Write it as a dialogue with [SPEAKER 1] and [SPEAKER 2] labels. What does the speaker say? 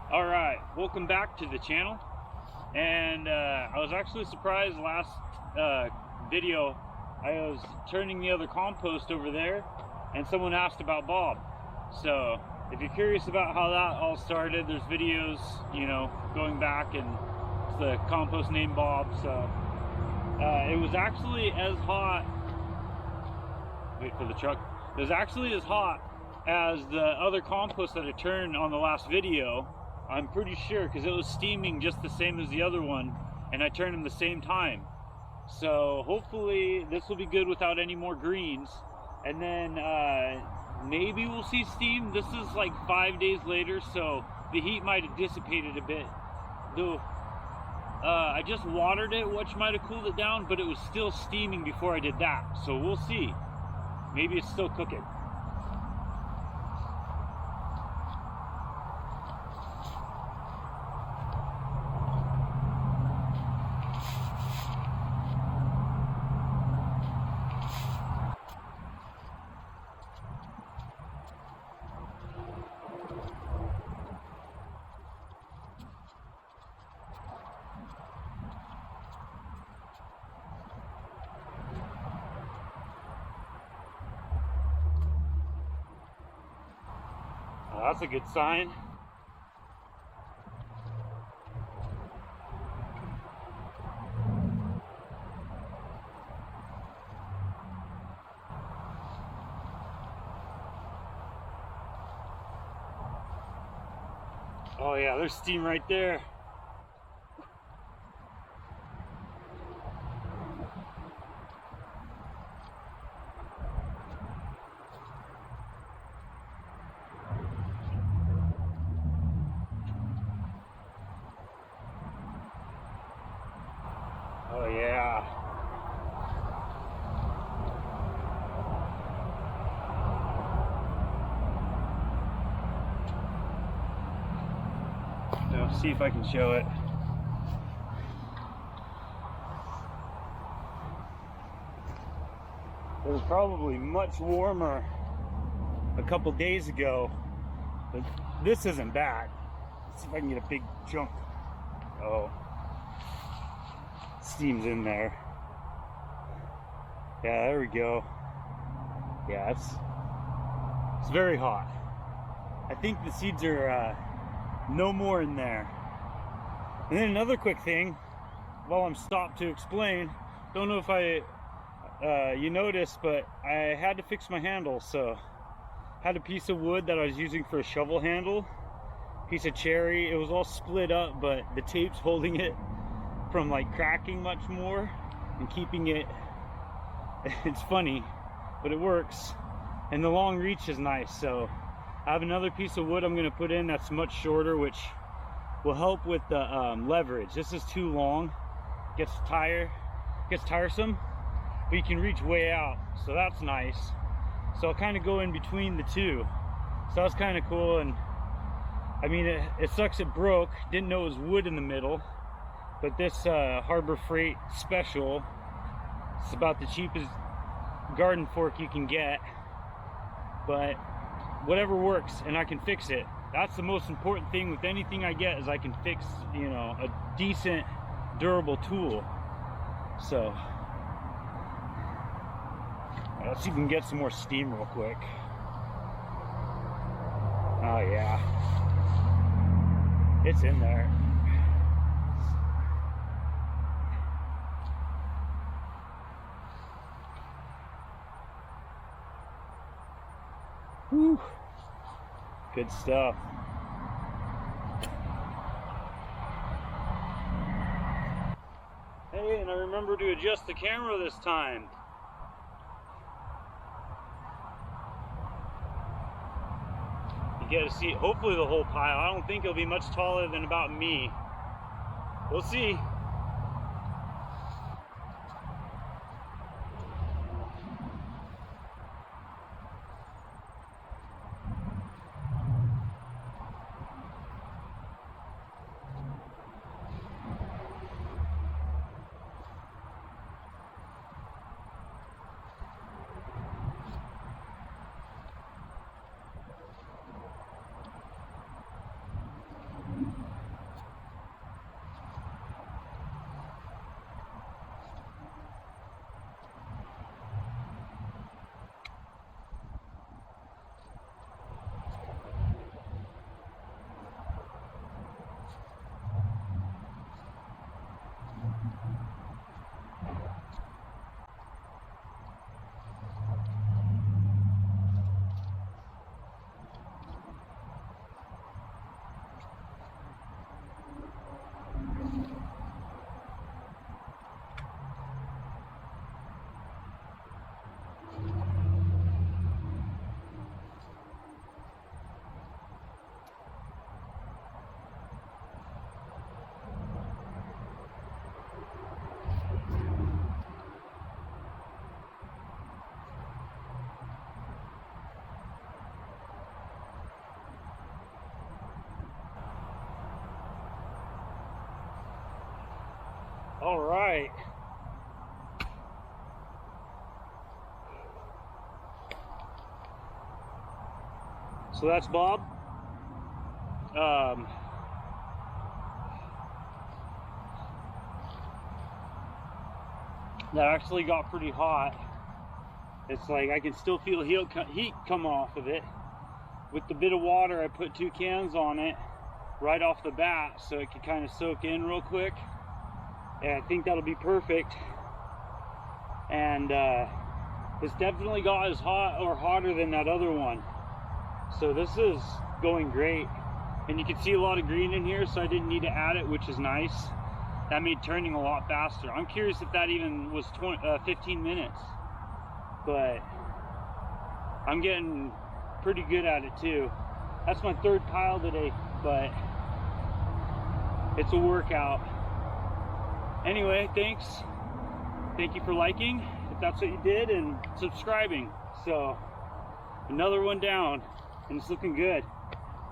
[SPEAKER 1] All right, welcome back to the channel. And I was actually surprised last video. I was turning the other compost over there and someone asked about Bob. So if you're curious about how that all started, there's videos, going back, and it's the compost named Bob. So it was actually as hot, wait for the truck, it was actually as hot as the other compost that I turned on the last video. I'm pretty sure, because it was steaming just the same as the other one, and I turned them the same time. So hopefully this will be good without any more greens. And then maybe we'll see steam. This is like 5 days later, so the heat might have dissipated a bit. Though I just watered it, which might have cooled it down, but it was still steaming before I did that. So we'll see. Maybe it's still cooking. That's a good sign. Oh yeah, there's steam right there. Oh yeah. So see if I can show it. It was probably much warmer a couple days ago, but this isn't bad. Let's see if I can get a big chunk. Oh. Steam's in there. Yeah, there we go. Yeah, it's very hot. I think the seeds are no more in there. And then another quick thing, while I'm stopped to explain, don't know if you noticed, but I had to fix my handle. So I had a piece of wood that I was using for a shovel handle, piece of cherry. It was all split up, but the tape's holding it from like cracking much more and keeping it. It's funny, but it works, and the long reach is nice. So I have another piece of wood I'm going to put in that's much shorter, which will help with the leverage. This is too long, gets tiresome, but you can reach way out, so that's nice. So I'll kind of go in between the two, so that's kind of cool. And I mean, it sucks it broke. Didn't know it was wood in the middle. But this Harbor Freight special, it's about the cheapest garden fork you can get. But whatever works, and I can fix it. That's the most important thing with anything I get, is I can fix, a decent, durable tool. So let's see if we can get some more steam real quick. Oh yeah, it's in there. Whew. Good stuff. Hey, and I remember to adjust the camera this time. You get to see hopefully the whole pile. I don't think it'll be much taller than about me. We'll see. All right. So that's Bob. That actually got pretty hot. It's like I can still feel heat come off of it. With the bit of water, I put 2 cans on it right off the bat so it could kind of soak in real quick. And I think that'll be perfect. And it's definitely got as hot or hotter than that other one. So this is going great. And you can see a lot of green in here, so I didn't need to add it, which is nice. That made turning a lot faster. I'm curious if that even was 15 minutes. But I'm getting pretty good at it too. That's my 3rd pile today, but it's a workout. Anyway, thanks. Thank you for liking, if that's what you did, and subscribing. So, another one down, and it's looking good.